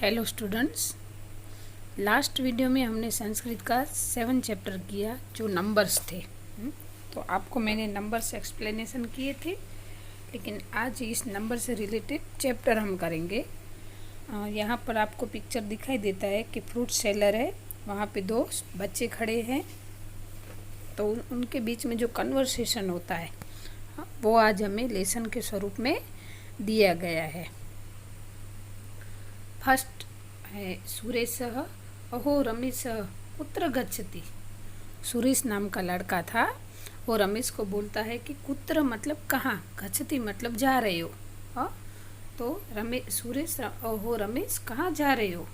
Hello students, last video में हमने संस्कृत का 7 चैप्टर किया जो नंबर्स थे। तो आपको मैंने नंबर्स एक्सप्लेनेशन किए थे, लेकिन आज इस नंबर से रिलेटेड चैप्टर हम करेंगे। यहाँ पर आपको पिक्चर दिखाई देता है कि फ्रूट सेलर है, वहाँ पे दो बच्चे खड़े हैं। तो उनके बीच में जो कन्वर्सेशन होता है वो आज हमें लेसन के स्वरूप में दिया गया है। फर्स्ट है सुरेशः अहो रमेशः कुत्र गच्छति। सुरेश नाम का लड़का था, वो रमेश को बोलता है कि कुत्र मतलब कहाँ, गच्छति मतलब जा रहे हो। तो सुरेश अहो रमेश कहाँ जा रहे हो।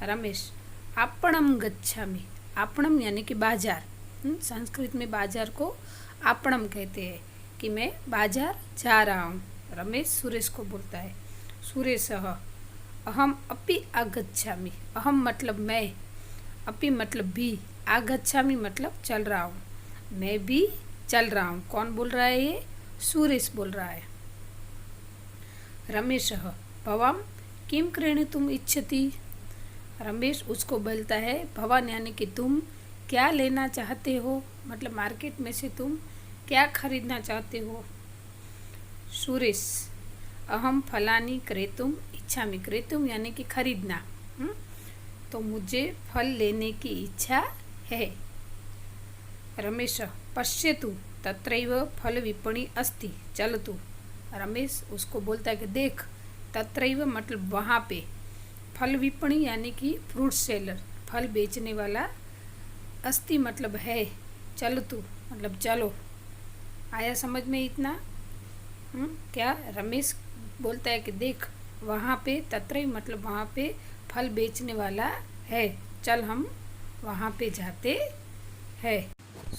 रमेश आपणम गच्छामि। आपणम यानी कि बाजार। संस्कृत में बाजार को आपणम कहते हैं कि मैं बाजार जा रहा हूँ। रमेश सुरेश को बोलता है। सुरेशः अहम अपि आगच्छामि। अहम मतलब मैं, अपि मतलब भी, आगच्छामि मतलब चल रहा हूँ, मैं भी चल रहा हूँ। कौन बोल रहा है ये? सुरेश बोल रहा है। रमेशः भवान् किं क्रीणितुम् इच्छति। रमेश उसको बोलता है भवान यानी कि तुम क्या लेना चाहते हो, मतलब मार्केट में से तुम क्या खरीदना चाहते हो। सुरेश अहम फलानी क्रेतुम इच्छामि। क्रेतुम यानी कि खरीदना। तो मुझे फल लेने की इच्छा है। रमेश पश्यतु तत्रैव फल विपणी अस्ति चलतु। रमेश उसको बोलता है कि देख, तत्रैव मतलब वहाँ पे, फल विपणी यानी कि फ्रूट सेलर, फल बेचने वाला, अस्ति मतलब है, चलतु मतलब चलो। आया समझ में इतना? क्या रमेश बोलता है कि देख वहाँ पे, तत्रैव मतलब वहाँ पे फल बेचने वाला है, चल हम वहाँ पे जाते हैं।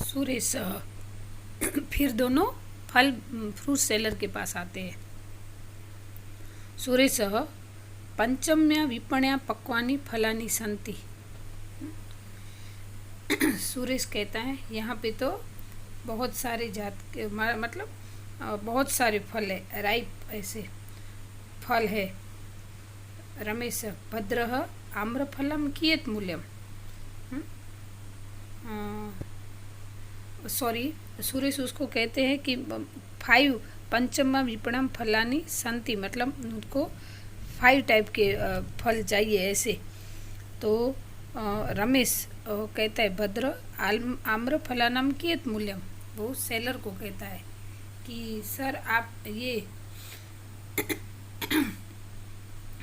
सुरेश फिर दोनों फ्रूट सेलर के पास आते हैं। सुरेश पंचम्या विपण्या पक्वानि फलानि सन्ति। सुरेश कहता है यहाँ पे तो बहुत सारे जात के मतलब बहुत सारे फल है, राइप ऐसे फल है। रमेश भद्रः आम्रफलम कियत् मूल्यम। सुरेश उसको कहते हैं कि 5 पंचमा विपणम फलानी संति, मतलब उनको 5 टाइप के फल चाहिए ऐसे। तो रमेश कहता है भद्र आम्रफलानाम कियत् मूल्यम। वो सेलर को कहता है कि सर आप ये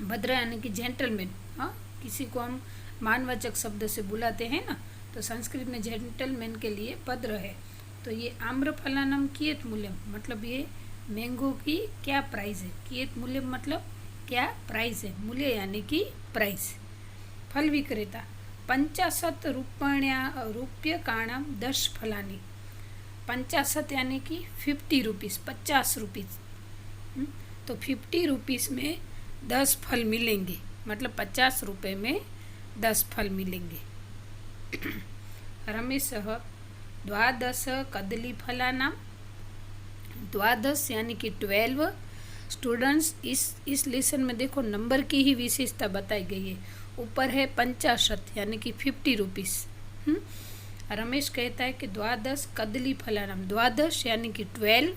भद्र यानी कि जेंटलमैन, किसी को हम मानवाचक शब्द से बुलाते हैं ना, तो संस्कृत में जेंटलमैन के लिए भद्र है। तो ये आम्रफलानाम कियत् मूल्यम मतलब ये मैंगो की क्या प्राइस है। कियत् मूल्यम मतलब क्या प्राइस है, मूल्य यानी कि प्राइस। फल विक्रेता 50 रूप्यकाणां 10 फलानी। 50 यानी कि 50 रुपीज़, 50 रुपीज़। तो 50 रुपीज़ में 10 फल मिलेंगे, मतलब 50 रुपये में 10 फल मिलेंगे। रमेशः 12 कदलीफलानां। 12 यानी कि 12 स्टूडेंट्स। इस लेसन में देखो नंबर की ही विशेषता बताई गई है। ऊपर है 50 यानी कि 50 रुपीज़। रमेश कहता है कि 12 कदली फलानाम, 12 यानी कि 12,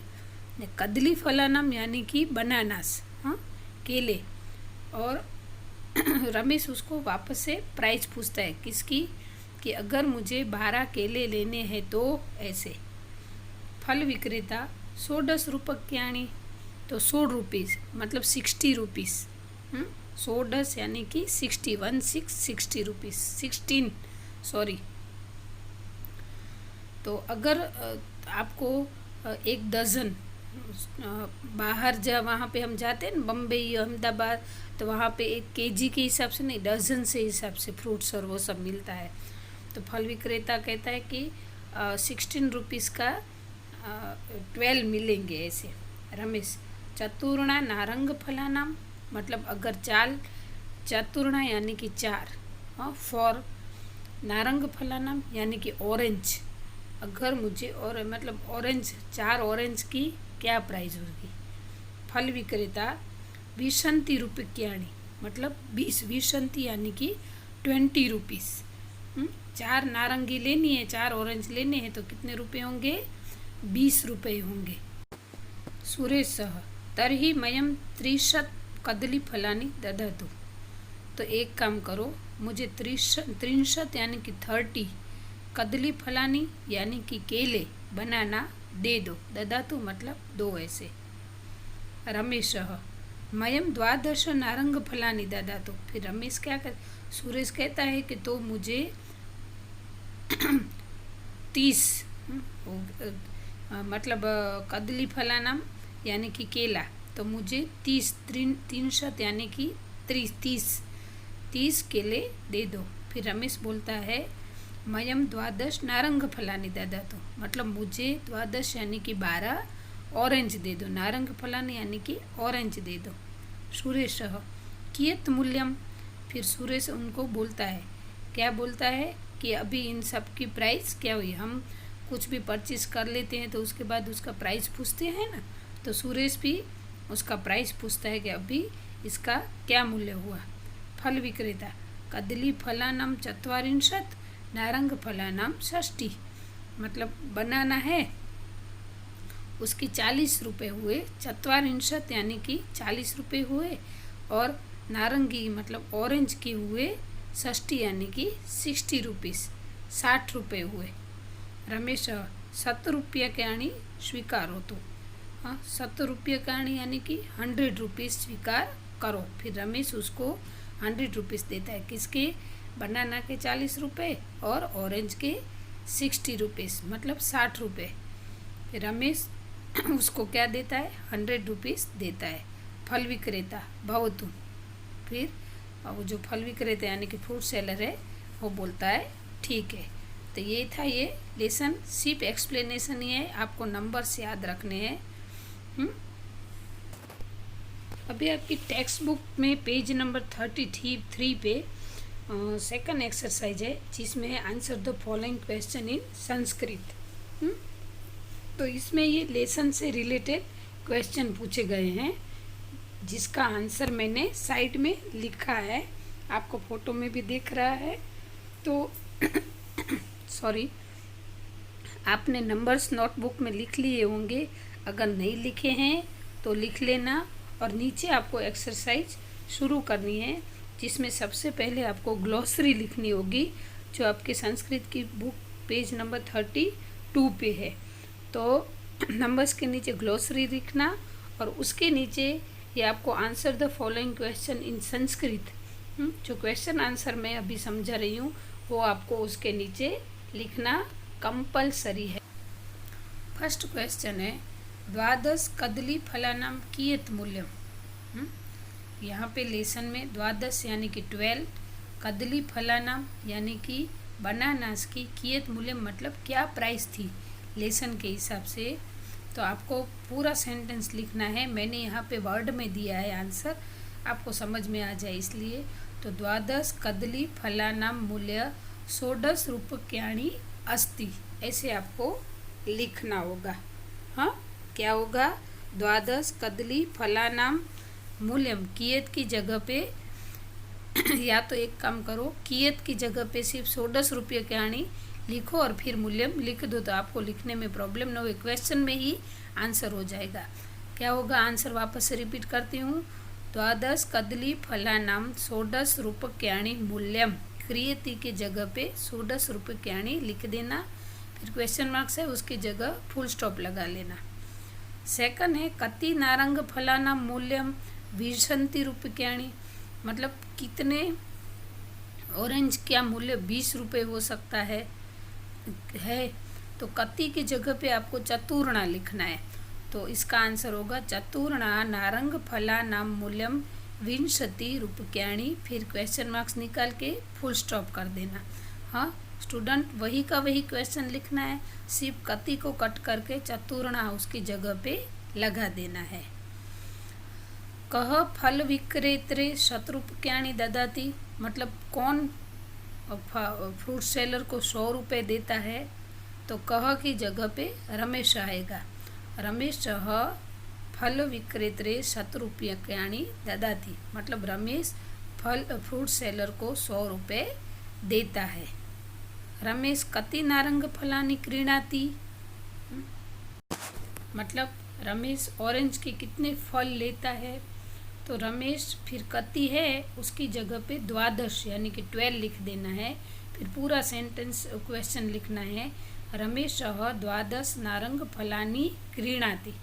कदली फलानाम यानी कि बनानास, केले। और रमेश उसको वापस से प्राइस पूछता है किसकी, कि अगर मुझे 12 केले लेने हैं तो ऐसे। फल विक्रेता 16 रूपक्याणी। तो 16 रुपीज़ मतलब 60 रुपीज़। 16 यानी कि 60 रुपीज़, 16 सॉरी। तो अगर आपको एक डज़न बाहर वहाँ पे हम जाते हैं ना, बम्बई अहमदाबाद, तो वहाँ पे 1 केजी के हिसाब से नहीं, डज़न से हिसाब से फ्रूट्स और वो सब मिलता है। तो फल विक्रेता कहता है कि 16 रुपीज़ का 12 मिलेंगे ऐसे। रमेश चतुर्णा नारंग फलानाम मतलब अगर चतुर्णा यानी कि 4, फॉर नारंग फलानाम यानी कि ऑरेंज। अगर मुझे और मतलब ऑरेंज 4 ऑरेंज की क्या प्राइस होगी। फल विक्रेता 20 रूपक्याणी मतलब 20 विंशति यानी कि 20 रुपीस। 4 नारंगी लेनी है, 4 ऑरेंज लेने हैं, तो कितने रुपए होंगे? 20 रुपये होंगे। सुरेशः तर्हि मयं 30 कदलीफलानि ददातु। तो एक काम करो, मुझे 30 यानी कि 30 कदलीफलानि यानी कि केले बनाना दे दो। ददातु मतलब दो ऐसे। रमेशः मयं 12 नारंगफलानि ददातु। फिर रमेश क्या कर, सुरेश कहता है कि तो मुझे 30 मतलब कदली फलाना यानी कि केला, तो मुझे 30 यानी कि 30 केले दे दो। फिर रमेश बोलता है मयम 12 नारंग फलानी ददातु, मतलब मुझे 12 यानी कि 12 ऑरेंज दे दो। नारंग फलानी यानी कि ऑरेंज दे दो। सुरेश कियत मूल्यम, फिर सुरेश उनको बोलता है, क्या बोलता है कि अभी इन सब की प्राइस क्या हुई। हम कुछ भी परचेज कर लेते हैं तो उसके बाद उसका प्राइस पूछते हैं ना, तो सुरेश भी उसका प्राइस पूछता है कि अभी इसका क्या मूल्य हुआ। फल विक्रेता कदली फलानाम 40 नारंग फलानाम 60, मतलब बनाना है उसकी 40 रुपये हुए, 40 यानी कि 40 रुपये हुए, और नारंगी मतलब ऑरेंज के हुए 60 यानी कि 60 रुपीस, 60 रुपये हुए। रमेश 70 रुपये के आणी स्वीकार हो तो, हाँ 70 रुपये का आणी यानी कि 100 रुपीस स्वीकार करो। फिर रमेश उसको 100 रुपीस देता है, किसके? बनाना के 40 रुपये और ऑरेंज के 60 रुपीस, मतलब 60 रुपये। फिर रमेश उसको क्या देता है? 100 रुपीस देता है। फल विक्रेता भवतु, फिर वो जो फल विक्रेता यानी कि फ्रूट सेलर है वो बोलता है ठीक है। तो ये था ये लेसन, सिर्फ एक्सप्लेनेशन ही है, आपको नंबर्स याद रखने हैं। अभी आपकी टेक्स्ट बुक में पेज नंबर 33 पे सेकंड एक्सरसाइज है, जिसमें है answer the following question in Sanskrit. तो इसमें ये लेसन से रिलेटेड क्वेश्चन पूछे गए हैं, जिसका आंसर मैंने साइड में लिखा है, आपको फोटो में भी दिख रहा है। तो सॉरी, आपने नंबर्स नोटबुक में लिख लिए होंगे, अगर नहीं लिखे हैं तो लिख लेना। और नीचे आपको एक्सरसाइज शुरू करनी है, जिसमें सबसे पहले आपको ग्लॉसरी लिखनी होगी, जो आपके संस्कृत की बुक पेज नंबर 32 पे है। तो नंबर्स के नीचे ग्लॉसरी लिखना, और उसके नीचे ये आपको answer the following question in Sanskrit, जो क्वेश्चन आंसर मैं अभी समझा रही हूँ वो आपको उसके नीचे लिखना कंपलसरी है। फर्स्ट क्वेश्चन है 12 कदली फलानाम कियत मूल्यम। यहाँ पे लेसन में 12 यानी कि 12, कदली फलानाम यानी कि बनानास की, कियत मूल्यम मतलब क्या प्राइस थी लेसन के हिसाब से। तो आपको पूरा सेंटेंस लिखना है, मैंने यहाँ पे वर्ड में दिया है आंसर, आपको समझ में आ जाए इसलिए। तो 12 कदली फलानाम मूल्य 16 रूप्यकाणि अस्ति, ऐसे आपको लिखना होगा। हाँ, क्या होगा? 12 कदली फलानाम मूल्यम, कियत की जगह पे या तो एक काम करो, कियत की जगह पे सिर्फ 16 रूप्यकाणि लिखो और फिर मूल्यम लिख दो, तो आपको लिखने में प्रॉब्लम ना हो, क्वेश्चन में ही आंसर हो जाएगा। क्या होगा आंसर? वापस से रिपीट करती हूँ। 12 कदली फलानाम 16 रूप्यकाणि मूल्यम, क्रियति के जगह पे 16 रूप्यकाणि लिख देना, फिर क्वेश्चन मार्क है उसकी जगह फुल स्टॉप लगा लेना। सेकंड है कति नारंग फलानाम मूल्यम 20 रूप्यकाणि, मतलब कितने ऑरेंज क्या मूल्य 20 रुपये हो सकता है। तो कति की जगह पे आपको चतुर्णा लिखना है, तो इसका आंसर होगा चतुर्णा नारंग फलानाम मूल्यम 20 रूप्यकाणि, फिर क्वेश्चन मार्क्स निकाल के फुल स्टॉप कर देना। हाँ स्टूडेंट, वही का वही क्वेश्चन लिखना है, सिर्फ कति को कट करके चतुर्णा उसकी जगह पे लगा देना है। कह फल विक्रेत्रे 100 रूप्यकाणि ददाति, मतलब कौन फ्रूट सेलर को 100 रुपये देता है। तो कह की जगह पे रमेश आएगा। रमेश फल विक्रेत्रे 100 रूप्यकाणि ददाति, मतलब रमेश फ्रूट सेलर को 100 रुपये देता है। रमेश कति नारंग फलानी क्रीणाति, मतलब रमेश ऑरेंज के कितने फल लेता है। तो रमेश फिर कति है उसकी जगह पे 12 यानी कि 12 लिख देना है। फिर पूरा सेंटेंस क्वेश्चन लिखना है। रमेशः 12 नारंग फलानी क्रीणाति,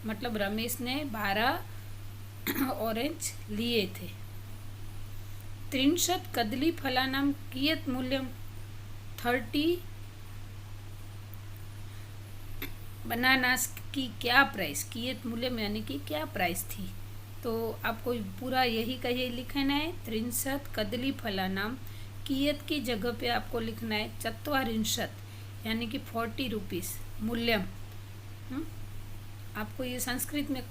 मतलब रमेश ने 12 ऑरेंज लिए थे। 30 कदली फलानां कियत् मूल्यं, 30 बनानास की क्या प्राइस, कियत् मूल्यम यानी कि क्या प्राइस थी। तो आपको पूरा यही का ये लिखना है। 30 कदली फलानां, कियत् की जगह पे आपको लिखना है 40 यानी कि 40 रुपीज़ मूल्यम। आपको ये संस्कृत में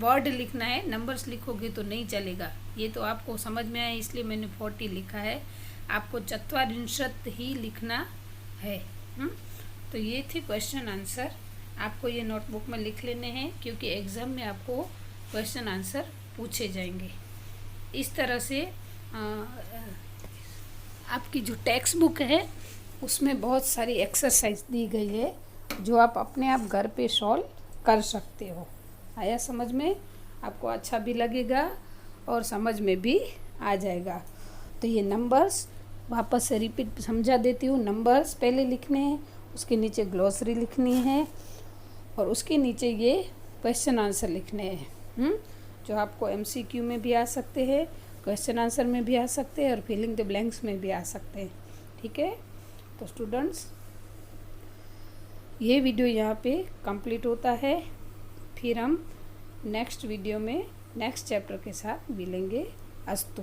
वर्ड लिखना है, नंबर्स लिखोगे तो नहीं चलेगा। ये तो आपको समझ में आया इसलिए मैंने 40 लिखा है, आपको 40 ही लिखना है। तो ये थे क्वेश्चन आंसर, आपको ये नोटबुक में लिख लेने हैं क्योंकि एग्ज़ाम में आपको क्वेश्चन आंसर पूछे जाएंगे। इस तरह से आपकी जो टेक्स्ट बुक है उसमें बहुत सारी एक्सरसाइज दी गई है जो आप अपने आप घर पे सॉल्व कर सकते हो। आया समझ में? आपको अच्छा भी लगेगा और समझ में भी आ जाएगा। तो ये नंबर्स वापस से रिपीट समझा देती हूँ। नंबर्स पहले लिखने हैं, उसके नीचे ग्लॉसरी लिखनी है और उसके नीचे ये क्वेश्चन आंसर लिखने हैं, जो आपको MCQ में भी आ सकते हैं, क्वेश्चन आंसर में भी आ सकते हैं और फिलिंग द ब्लैंक्स में भी आ सकते हैं। ठीक है, तो स्टूडेंट्स ये वीडियो यहाँ पे कंप्लीट होता है। फिर हम नेक्स्ट वीडियो में नेक्स्ट चैप्टर के साथ मिलेंगे। अस्तु।